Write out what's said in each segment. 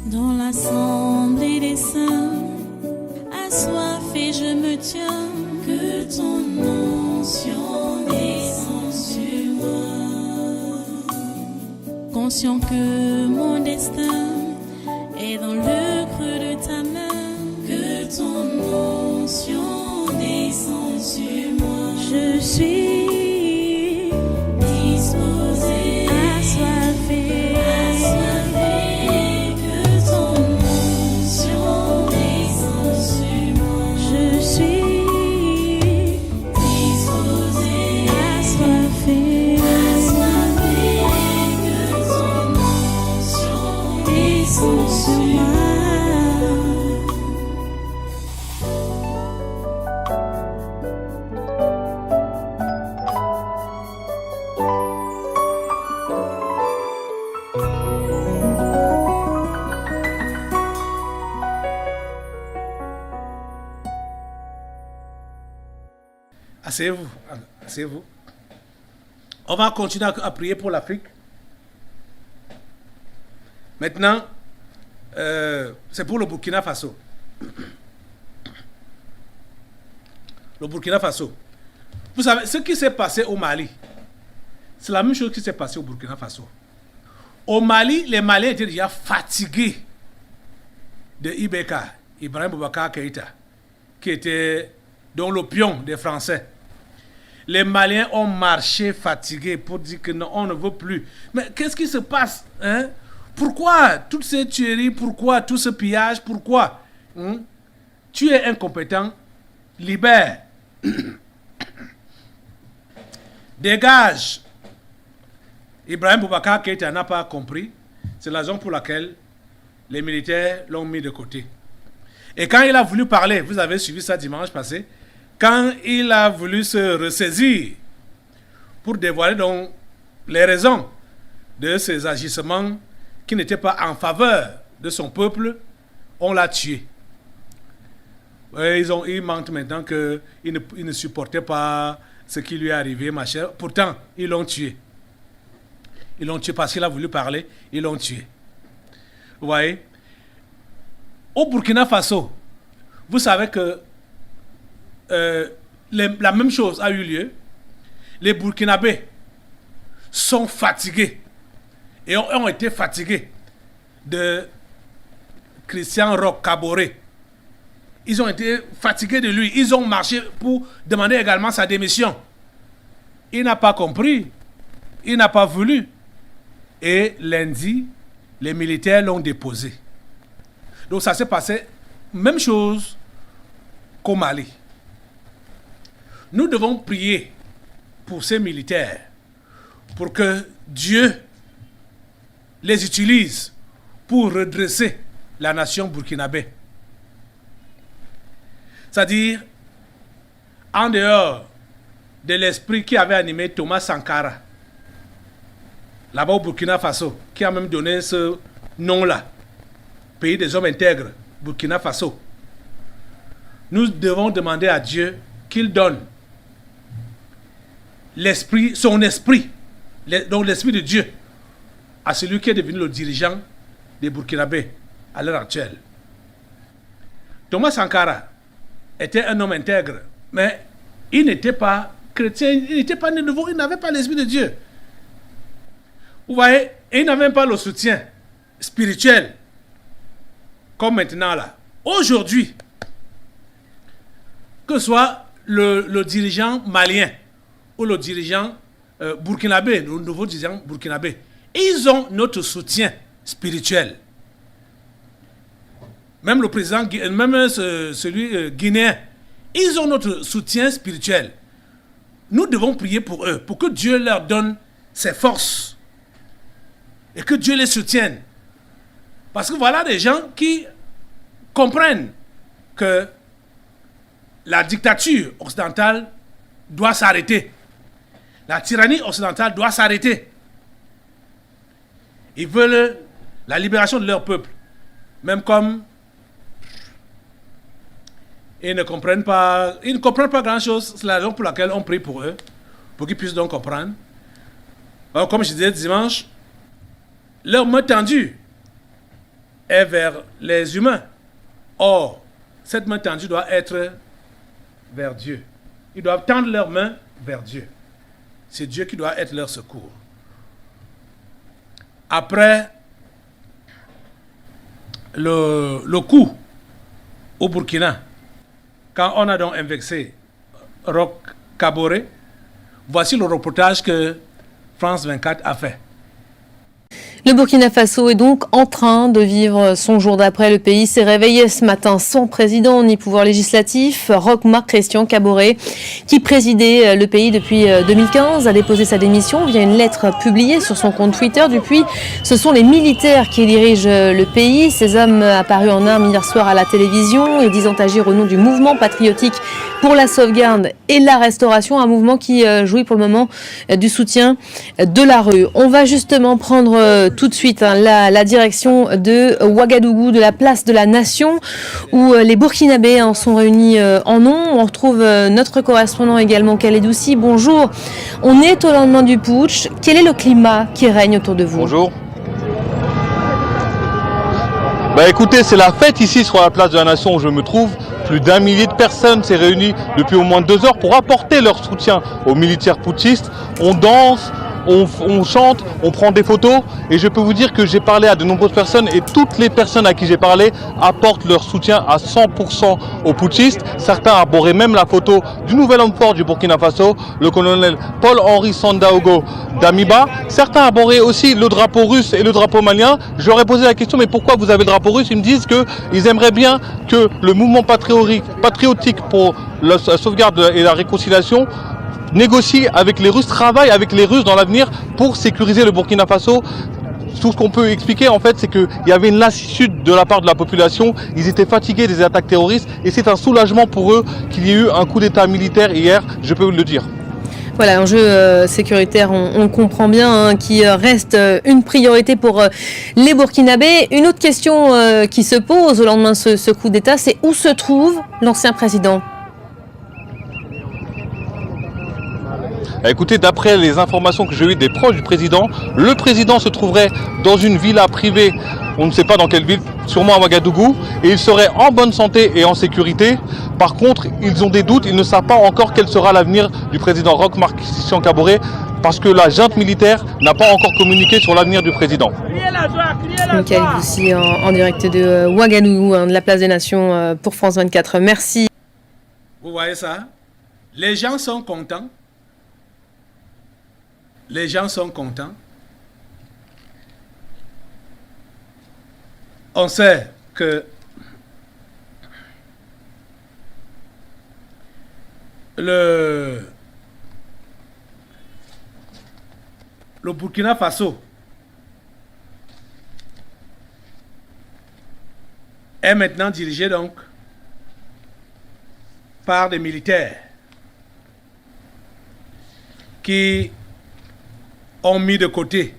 Dans l'assemblée des saints, assoiffé je me tiens, que ton onction descende sur moi. Conscient que mon destin est dans le creux de ta main, que ton onction descende sur moi. Je suis disposé, assoiffé, que ton onction descende sur moi. Je suis disposé, assoiffé, que ton onction descende sur moi. Asseyez-vous, asseyez-vous. On va continuer à prier pour l'Afrique. Maintenant, c'est pour le Burkina Faso. Le Burkina Faso. Vous savez, ce qui s'est passé au Mali, c'est la même chose qui s'est passé au Burkina Faso. Au Mali, les Maliens étaient déjà fatigués de IBK, Ibrahim Boubacar Keïta, qui était donc le pion des Français. Les Maliens ont marché fatigués pour dire que non, on ne veut plus. Mais qu'est-ce qui se passe, hein? Pourquoi toutes ces tueries? Pourquoi tout ce pillage? Pourquoi? Tu es incompétent, libère. Dégage. Ibrahim Boubacar Keïta n'a pas compris. C'est la raison pour laquelle les militaires l'ont mis de côté. Et quand il a voulu parler, vous avez suivi ça dimanche passé, quand il a voulu se ressaisir pour dévoiler donc les raisons de ses agissements qui n'étaient pas en faveur de son peuple, on l'a tué. Ils mentent maintenant qu'il ne supportait pas ce qui lui est arrivé, machin. Pourtant, ils l'ont tué. Ils l'ont tué parce qu'il a voulu parler, ils l'ont tué. Vous voyez? Au Burkina Faso, vous savez que la même chose a eu lieu. Les Burkinabés sont fatigués et ont été fatigués de Christian Roch Kaboré. Ils ont été fatigués de lui. Ils ont marché pour demander également sa démission. Il n'a pas compris. Il n'a pas voulu. Et lundi, les militaires l'ont déposé. Donc ça s'est passé, même chose qu'au Mali. Nous devons prier pour ces militaires, pour que Dieu les utilise pour redresser la nation burkinabé. C'est-à-dire, en dehors de l'esprit qui avait animé Thomas Sankara, là-bas au Burkina Faso, qui a même donné ce nom-là, pays des hommes intègres, Burkina Faso. Nous devons demander à Dieu qu'il donne l'esprit, son esprit, donc l'esprit de Dieu, à celui qui est devenu le dirigeant des Burkinabés à l'heure actuelle. Thomas Sankara était un homme intègre, mais il n'était pas chrétien, il n'était pas né de nouveau, il n'avait pas l'esprit de Dieu. Vous voyez, et il n'avait même pas le soutien spirituel, comme maintenant là. Aujourd'hui, que ce soit le dirigeant malien ou le dirigeant burkinabé, le nouveau dirigeant burkinabé, ils ont notre soutien spirituel. Même le président, même celui guinéen, ils ont notre soutien spirituel. Nous devons prier pour eux, pour que Dieu leur donne ses forces et que Dieu les soutienne. Parce que voilà des gens qui comprennent que la dictature occidentale doit s'arrêter. La tyrannie occidentale doit s'arrêter. Ils veulent la libération de leur peuple. Même comme ils ne comprennent pas grand-chose. C'est la raison pour laquelle on prie pour eux, pour qu'ils puissent donc comprendre. Alors, comme je disais dimanche, leur main tendue est vers les humains. Or, cette main tendue doit être vers Dieu. Ils doivent tendre leurs mains vers Dieu. C'est Dieu qui doit être leur secours. Après le coup au Burkina, quand on a donc invexé Roch Kaboré, voici le reportage que France 24 a fait. Le Burkina Faso est donc en train de vivre son jour d'après. Le pays s'est réveillé ce matin sans président ni pouvoir législatif. Roch Marc Christian Kaboré, qui présidait le pays depuis 2015, a déposé sa démission via une lettre publiée sur son compte Twitter. Depuis, ce sont les militaires qui dirigent le pays. Ces hommes apparus en armes hier soir à la télévision et disant agir au nom du mouvement patriotique pour la sauvegarde et la restauration, un mouvement qui jouit pour le moment du soutien de la rue. On va justement prendre tout de suite la direction de Ouagadougou, de la place de la Nation, où les Burkinabés sont réunis en nombre. On retrouve notre correspondant également, Khaled Doussi. Bonjour. On est au lendemain du putsch. Quel est le climat qui règne autour de vous? Bonjour. Écoutez, c'est la fête ici sur la place de la Nation où je me trouve. Plus d'1 millier de personnes s'est réunies depuis au moins 2 heures pour apporter leur soutien aux militaires putschistes. On danse, on chante, on prend des photos et je peux vous dire que j'ai parlé à de nombreuses personnes et toutes les personnes à qui j'ai parlé apportent leur soutien à 100% aux putschistes. Certains arboraient même la photo du nouvel homme fort du Burkina Faso, le colonel Paul-Henri Sandaogo Damiba. Certains arboraient aussi le drapeau russe et le drapeau malien. Je leur ai posé la question, mais pourquoi vous avez le drapeau russe? Ils me disent qu'ils aimeraient bien que le mouvement patriotique pour la sauvegarde et la réconciliation négocie avec les Russes, travaille avec les Russes dans l'avenir pour sécuriser le Burkina Faso. Tout ce qu'on peut expliquer en fait, c'est qu'il y avait une lassitude de la part de la population, ils étaient fatigués des attaques terroristes et c'est un soulagement pour eux qu'il y ait eu un coup d'état militaire hier, je peux vous le dire. Voilà, enjeu sécuritaire, on comprend bien, qui reste une priorité pour les Burkinabés. Une autre question qui se pose au lendemain de ce coup d'État, c'est où se trouve l'ancien président? Écoutez, d'après les informations que j'ai eues des proches du président, le président se trouverait dans une villa privée, on ne sait pas dans quelle ville, sûrement à Ouagadougou, et il serait en bonne santé et en sécurité. Par contre, ils ont des doutes, ils ne savent pas encore quel sera l'avenir du président Roch Marc Christian Kaboré, parce que la junte militaire n'a pas encore communiqué sur l'avenir du président. Michael Boussi en direct de Ouagadougou, de la place des Nations pour France 24. Merci. Vous voyez ça? Les gens sont contents. Les gens sont contents. On sait que le Burkina Faso est maintenant dirigé donc par des militaires qui ont mis de côté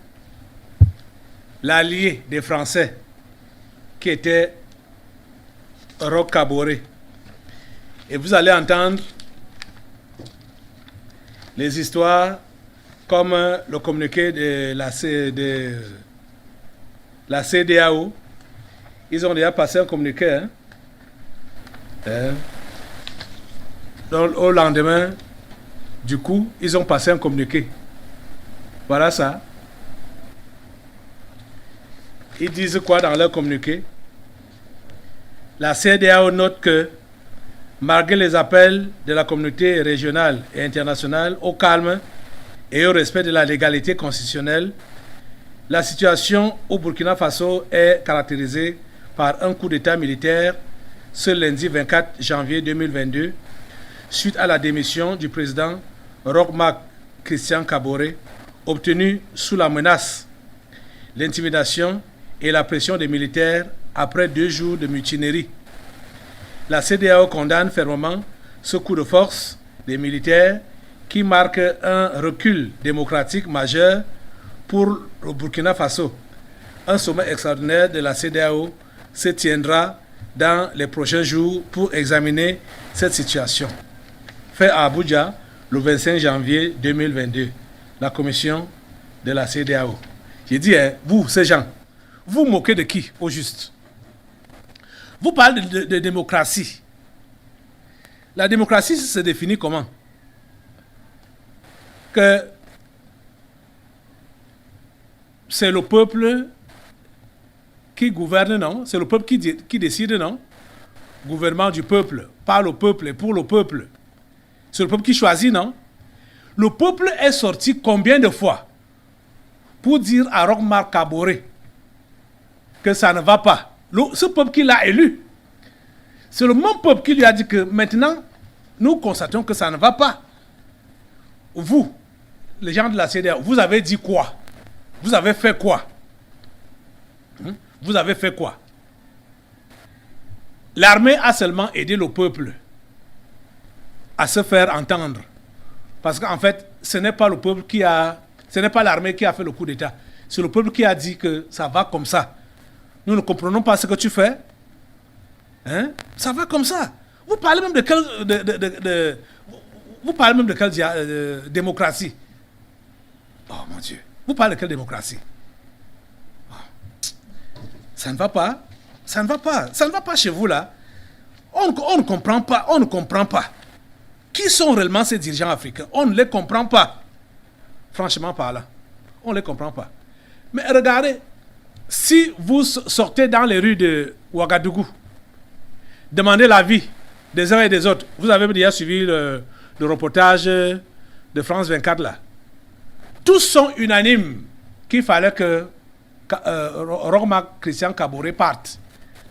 l'allié des Français qui était Roch Kaboré. Et vous allez entendre les histoires comme le communiqué de la CEDEAO. Ils ont déjà passé un communiqué. Donc, au lendemain du coup, ils ont passé un communiqué. Voilà ça. Ils disent quoi dans leur communiqué? La CEDEAO note que, malgré les appels de la communauté régionale et internationale au calme et au respect de la légalité constitutionnelle, la situation au Burkina Faso est caractérisée par un coup d'État militaire ce lundi 24 janvier 2022, suite à la démission du président Roch Marc Christian Kaboré, obtenu sous la menace, l'intimidation et la pression des militaires après 2 jours de mutinerie. La CEDEAO condamne fermement ce coup de force des militaires qui marque un recul démocratique majeur pour le Burkina Faso. Un sommet extraordinaire de la CEDEAO se tiendra dans les prochains jours pour examiner cette situation. Fait à Abuja le 25 janvier 2022, la commission de la CEDEAO. J'ai dit, vous, ces gens, vous moquez de qui, au juste? Vous parlez de démocratie. La démocratie se définit comment? Que c'est le peuple qui gouverne, non? C'est le peuple qui décide, non? Gouvernement du peuple, par le peuple et pour le peuple. C'est le peuple qui choisit, non? Le peuple est sorti combien de fois pour dire à Roch Marc Kaboré que ça ne va pas? Ce peuple qui l'a élu, c'est le même peuple qui lui a dit que maintenant, nous constatons que ça ne va pas. Vous, les gens de la CDR, vous avez dit quoi? Vous avez fait quoi? Vous avez fait quoi? L'armée a seulement aidé le peuple à se faire entendre. Parce qu'en fait, ce n'est pas le peuple ce n'est pas l'armée qui a fait le coup d'État. C'est le peuple qui a dit que ça va comme ça. Nous ne comprenons pas ce que tu fais. Hein? Ça va comme ça. Vous parlez même de quelle, vous parlez même de quelle démocratie? Oh mon Dieu. Vous parlez de quelle démocratie? Oh. Ça ne va pas. Ça ne va pas. Ça ne va pas chez vous là. On ne comprend pas. On ne comprend pas. Qui sont réellement ces dirigeants africains? On ne les comprend pas. Franchement par là. On ne les comprend pas. Mais regardez, si vous sortez dans les rues de Ouagadougou, demandez l'avis des uns et des autres. Vous avez déjà suivi le reportage de France 24 là. Tous sont unanimes qu'il fallait que Roch Marc Christian Kaboré parte.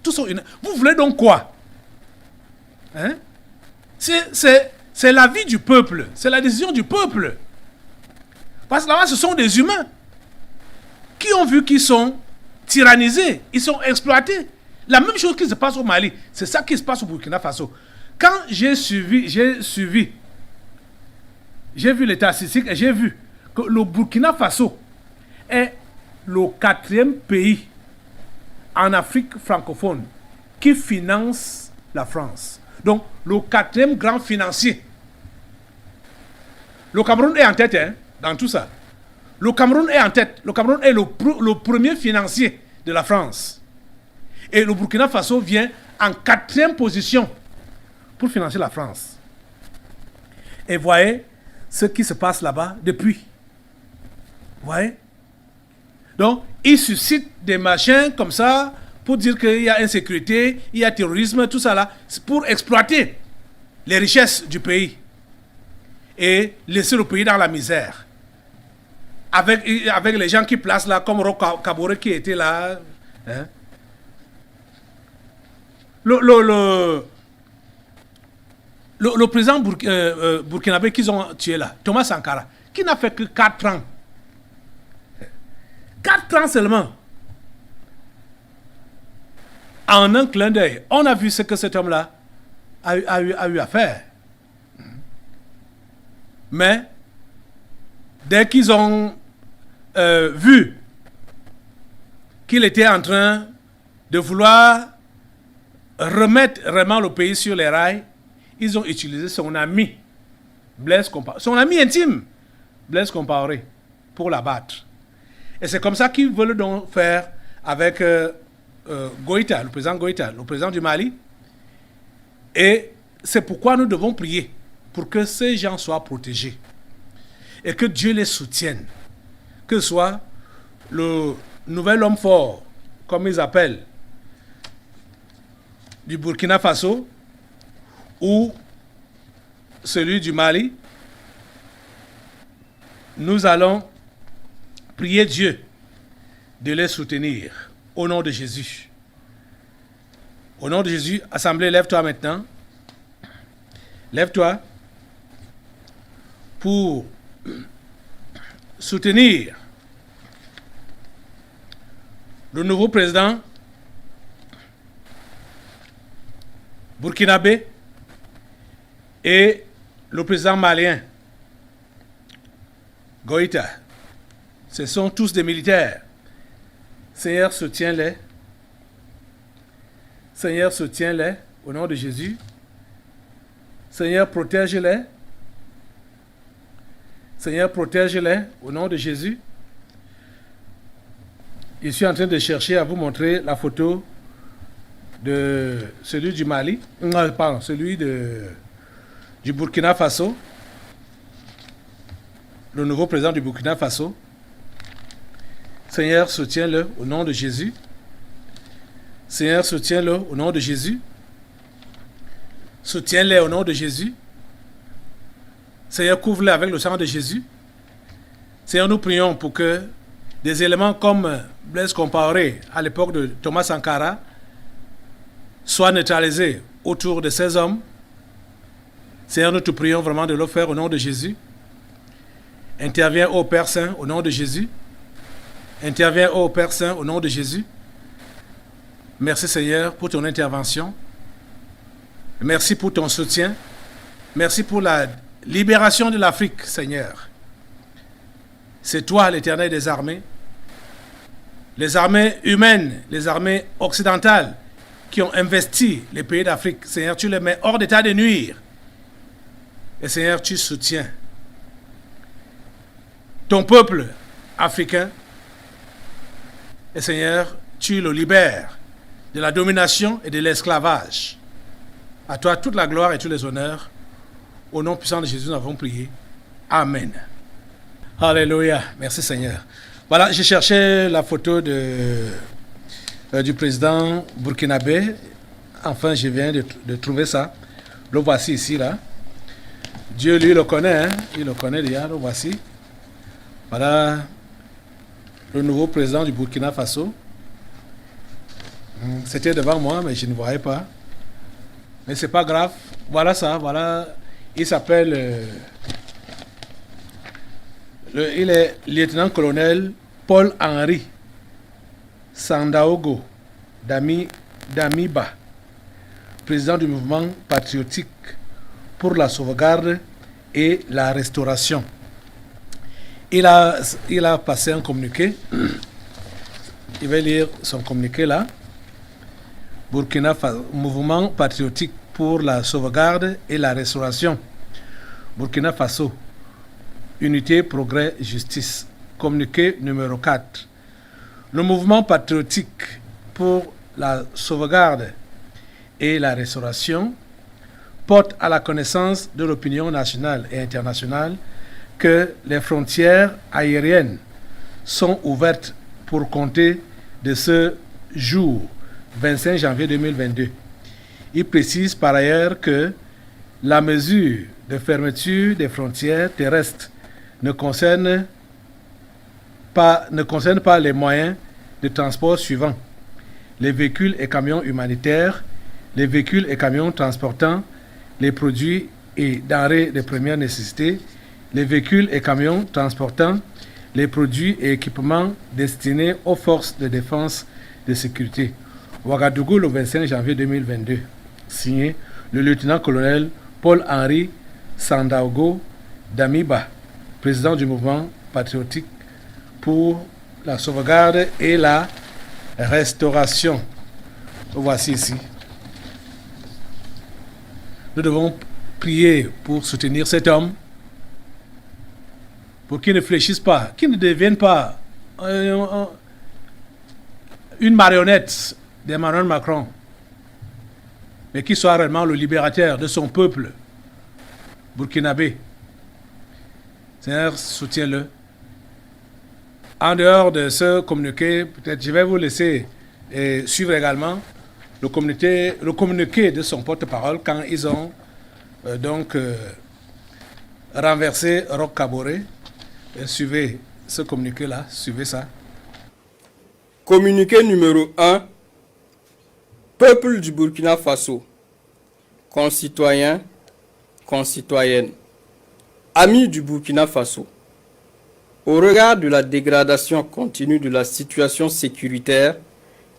Tous sont unanimes. Vous voulez donc quoi? Hein? C'est l'avis du peuple. C'est la décision du peuple. Parce que là-bas, ce sont des humains qui ont vu qu'ils sont tyrannisés. Ils sont exploités. La même chose qui se passe au Mali, c'est ça qui se passe au Burkina Faso. Quand j'ai vu l'état statistique et j'ai vu que le Burkina Faso est le 4e pays en Afrique francophone qui finance la France. Donc, le 4e grand financier. Le Cameroun est en tête, hein, dans tout ça. Le Cameroun est en tête. Le Cameroun est le premier financier de la France. Et le Burkina Faso vient en 4e position pour financer la France. Et voyez ce qui se passe là-bas depuis. Vous voyez? Donc, ils suscitent des machins comme ça pour dire qu'il y a insécurité, il y a terrorisme, tout ça là. C'est pour exploiter les richesses du pays et laisser le pays dans la misère. Avec les gens qui placent là, comme Roch Kaboré qui était là. Hein? Le président burkinabé qu'ils ont tué là, Thomas Sankara, qui n'a fait que 4 ans. 4 ans seulement. En un clin d'œil, on a vu ce que cet homme-là a eu à faire. Mais, dès qu'ils ont vu qu'il était en train de vouloir remettre vraiment le pays sur les rails, ils ont utilisé son ami, Blaise Compaoré, son ami intime, Blaise Compaoré, pour l'abattre. Et c'est comme ça qu'ils veulent donc faire avec Goïta, le président Goïta, le président du Mali. Et c'est pourquoi nous devons prier pour que ces gens soient protégés et que Dieu les soutienne. Que ce soit le nouvel homme fort, comme ils appellent, du Burkina Faso ou celui du Mali, nous allons prier Dieu de les soutenir au nom de Jésus. Au nom de Jésus, Assemblée, lève-toi maintenant. Lève-toi pour soutenir le nouveau président burkinabé et le président malien Goïta. Ce sont tous des militaires. Seigneur, soutiens-les. Seigneur, soutiens-les au nom de Jésus. Seigneur, protège-les. Seigneur, protège-les au nom de Jésus. Je suis en train de chercher à vous montrer la photo celui du Mali, non, pardon, celui du Burkina Faso, le nouveau président du Burkina Faso. Seigneur, soutiens-le au nom de Jésus. Seigneur, soutiens-le au nom de Jésus. Soutiens-les au nom de Jésus. Seigneur, couvre-les avec le sang de Jésus. Seigneur, nous prions pour que des éléments comme Blaise Compaoré à l'époque de Thomas Sankara soient neutralisés autour de ces hommes. Seigneur, nous te prions vraiment de le faire au nom de Jésus. Interviens, ô Père Saint, au nom de Jésus. Interviens, ô Père Saint, au nom de Jésus. Merci Seigneur pour ton intervention. Merci pour ton soutien. Merci pour la libération de l'Afrique, Seigneur. C'est toi l'Éternel des armées. Les armées humaines, les armées occidentales qui ont investi les pays d'Afrique. Seigneur, tu les mets hors d'état de nuire. Et Seigneur, tu soutiens ton peuple africain. Et Seigneur, tu le libères de la domination et de l'esclavage. À toi toute la gloire et tous les honneurs. Au nom puissant de Jésus, nous avons prié. Amen. Alléluia. Merci Seigneur. Voilà, j'ai cherché la photo du président burkinabé. Enfin, je viens de trouver ça. Le voici ici, là. Dieu, lui, le connaît. Hein? Il le connaît déjà. Le voici. Voilà le nouveau président du Burkina Faso. C'était devant moi, mais je ne voyais pas. Mais c'est pas grave. Voilà ça. Voilà. Il s'appelle... il est lieutenant-colonel Paul-Henri Sandaogo Damiba, président du mouvement patriotique pour la sauvegarde et la restauration. Il a passé un communiqué. Il va lire son communiqué là. Burkina Faso, mouvement patriotique pour la sauvegarde et la restauration. Burkina Faso. Unité, progrès, justice. Communiqué numéro 4. Le mouvement patriotique pour la sauvegarde et la restauration porte à la connaissance de l'opinion nationale et internationale que les frontières aériennes sont ouvertes pour compter de ce jour, 25 janvier 2022. Il précise par ailleurs que la mesure de fermeture des frontières terrestres ne concerne pas les moyens de transport suivants: les véhicules et camions humanitaires, les véhicules et camions transportant les produits et denrées de première nécessité, les véhicules et camions transportant les produits et équipements destinés aux forces de défense et de sécurité. Ouagadougou, le 25 janvier 2022. Signé le lieutenant-colonel Paul-Henri Sandaogo Damiba, président du mouvement patriotique pour la sauvegarde et la restauration. Voici ici. Nous devons prier pour soutenir cet homme, pour qu'il ne fléchisse pas, qu'il ne devienne pas une marionnette d'Emmanuel Macron, mais qu'il soit réellement le libérateur de son peuple burkinabé. Seigneur, soutiens-le. En dehors de ce communiqué, peut-être je vais vous laisser suivre également le communiqué de son porte-parole quand ils ont renversé Roch Kaboré. Suivez ce communiqué-là, suivez ça. Communiqué numéro 1. Peuple du Burkina Faso, concitoyens, concitoyennes, amis du Burkina Faso, au regard de la dégradation continue de la situation sécuritaire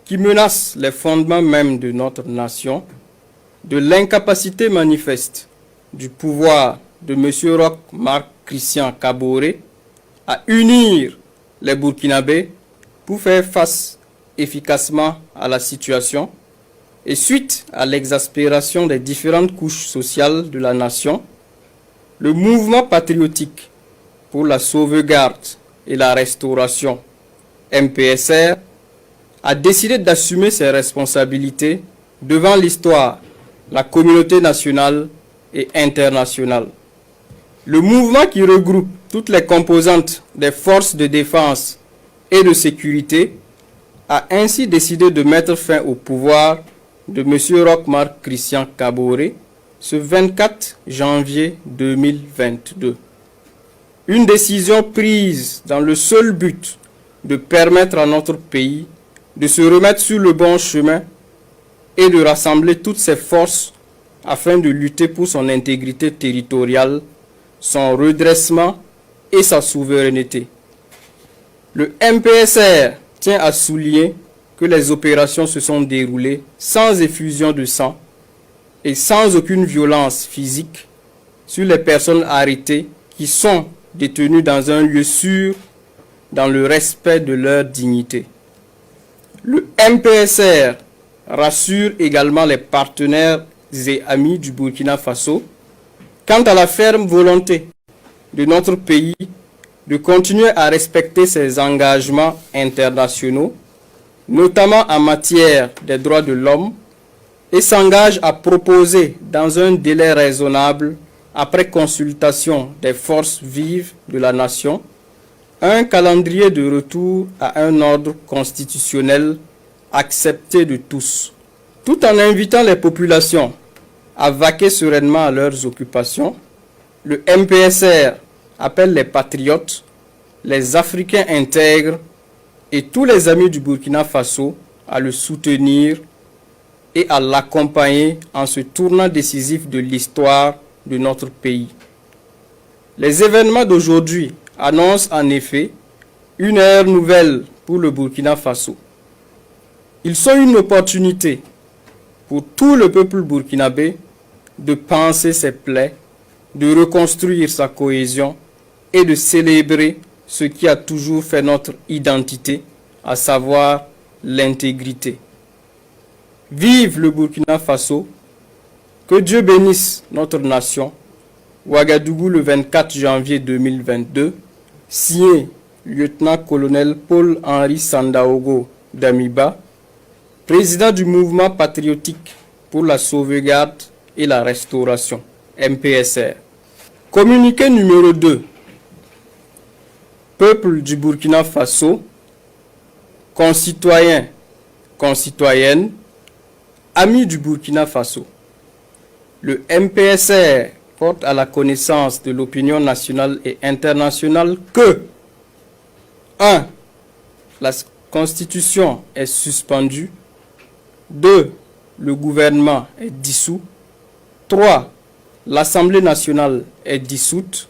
qui menace les fondements même de notre nation, de l'incapacité manifeste du pouvoir de M. Roch Marc Christian Kaboré à unir les Burkinabés pour faire face efficacement à la situation, et suite à l'exaspération des différentes couches sociales de la nation, le mouvement patriotique pour la sauvegarde et la restauration, MPSR, a décidé d'assumer ses responsabilités devant l'histoire, la communauté nationale et internationale. Le mouvement qui regroupe toutes les composantes des forces de défense et de sécurité a ainsi décidé de mettre fin au pouvoir de M. Roch Marc Christian Kaboré ce 24 janvier 2022. Une décision prise dans le seul but de permettre à notre pays de se remettre sur le bon chemin et de rassembler toutes ses forces afin de lutter pour son intégrité territoriale, son redressement et sa souveraineté. Le MPSR tient à souligner que les opérations se sont déroulées sans effusion de sang et sans aucune violence physique sur les personnes arrêtées qui sont détenues dans un lieu sûr, dans le respect de leur dignité. Le MPSR rassure également les partenaires et amis du Burkina Faso quant à la ferme volonté de notre pays de continuer à respecter ses engagements internationaux, notamment en matière des droits de l'homme, et s'engage à proposer dans un délai raisonnable, après consultation des forces vives de la nation, un calendrier de retour à un ordre constitutionnel accepté de tous, tout en invitant les populations à vaquer sereinement à leurs occupations. Le MPSR appelle les patriotes, les Africains intègres et tous les amis du Burkina Faso à le soutenir et à l'accompagner en ce tournant décisif de l'histoire de notre pays. Les événements d'aujourd'hui annoncent en effet une ère nouvelle pour le Burkina Faso. Ils sont une opportunité pour tout le peuple burkinabé de panser ses plaies, de reconstruire sa cohésion et de célébrer ce qui a toujours fait notre identité, à savoir l'intégrité. Vive le Burkina Faso, que Dieu bénisse notre nation. Ouagadougou le 24 janvier 2022, signé lieutenant-colonel Paul-Henri Sandaogo Damiba, président du mouvement patriotique pour la sauvegarde et la restauration, MPSR. Communiqué numéro 2. Peuple du Burkina Faso, concitoyens, concitoyennes, amis du Burkina Faso. Le MPSR porte à la connaissance de l'opinion nationale et internationale que 1. La Constitution est suspendue. 2. Le gouvernement est dissous. 3. L'Assemblée nationale est dissoute.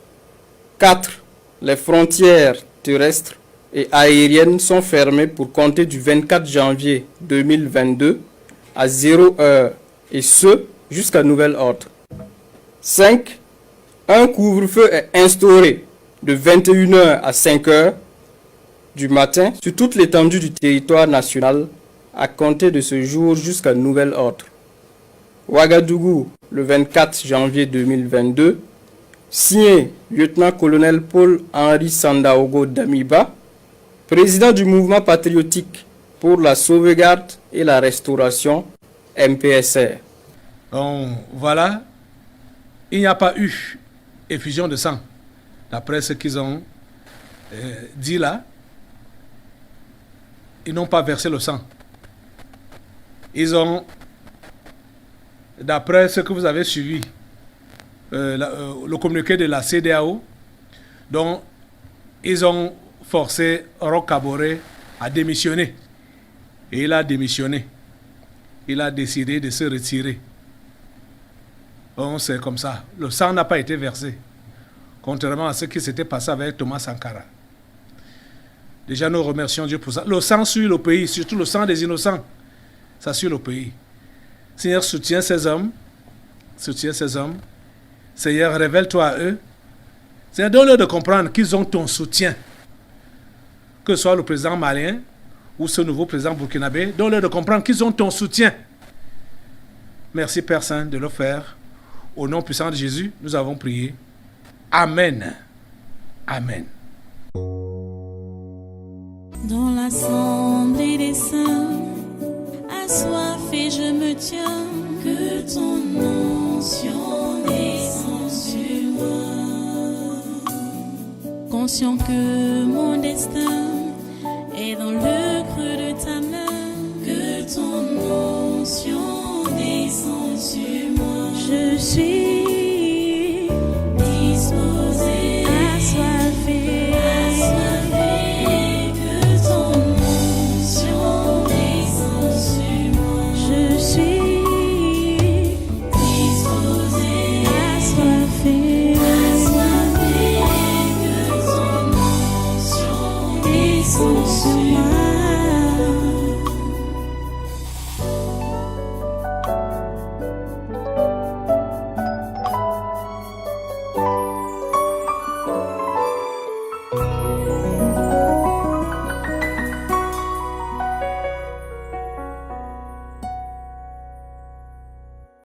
4. Les frontières terrestres et aériennes sont fermées pour compter du 24 janvier 2022 à 0 heure, et ce, jusqu'à nouvel ordre. 5. Un couvre-feu est instauré de 21h à 5h du matin sur toute l'étendue du territoire national à compter de ce jour jusqu'à nouvel ordre. Ouagadougou, le 24 janvier 2022, signé lieutenant-colonel Paul-Henri Sandaogo Damiba, président du mouvement patriotique pour la sauvegarde et la restauration, MPSR. Donc voilà, il n'y a pas eu effusion de sang, d'après ce qu'ils ont dit là. Ils n'ont pas versé le sang. Ils ont, d'après ce que vous avez suivi, le communiqué de la CEDEAO, donc ils ont forcé Roch Kaboré à démissionner. Et il a démissionné. Il a décidé de se retirer. Donc c'est comme ça. Le sang n'a pas été versé. Contrairement à ce qui s'était passé avec Thomas Sankara. Déjà, nous remercions Dieu pour ça. Le sang sur le pays, surtout le sang des innocents, ça sur le pays. Seigneur, soutiens ces hommes. Soutiens ces hommes. Seigneur, révèle-toi à eux. Seigneur, donne-leur de comprendre qu'ils ont ton soutien. Que ce soit le président malien ou ce nouveau président burkinabé, donne-leur de comprendre qu'ils ont ton soutien. Merci Père Saint de le faire. Au nom puissant de Jésus, nous avons prié. Amen. Amen. Dans l'assemblée des saints, assoiffé, je me chrétien, que ton onction descende sur moi. Conscient que mon destin est dans le creux de ta main, que ton onction descende sur moi. Je suis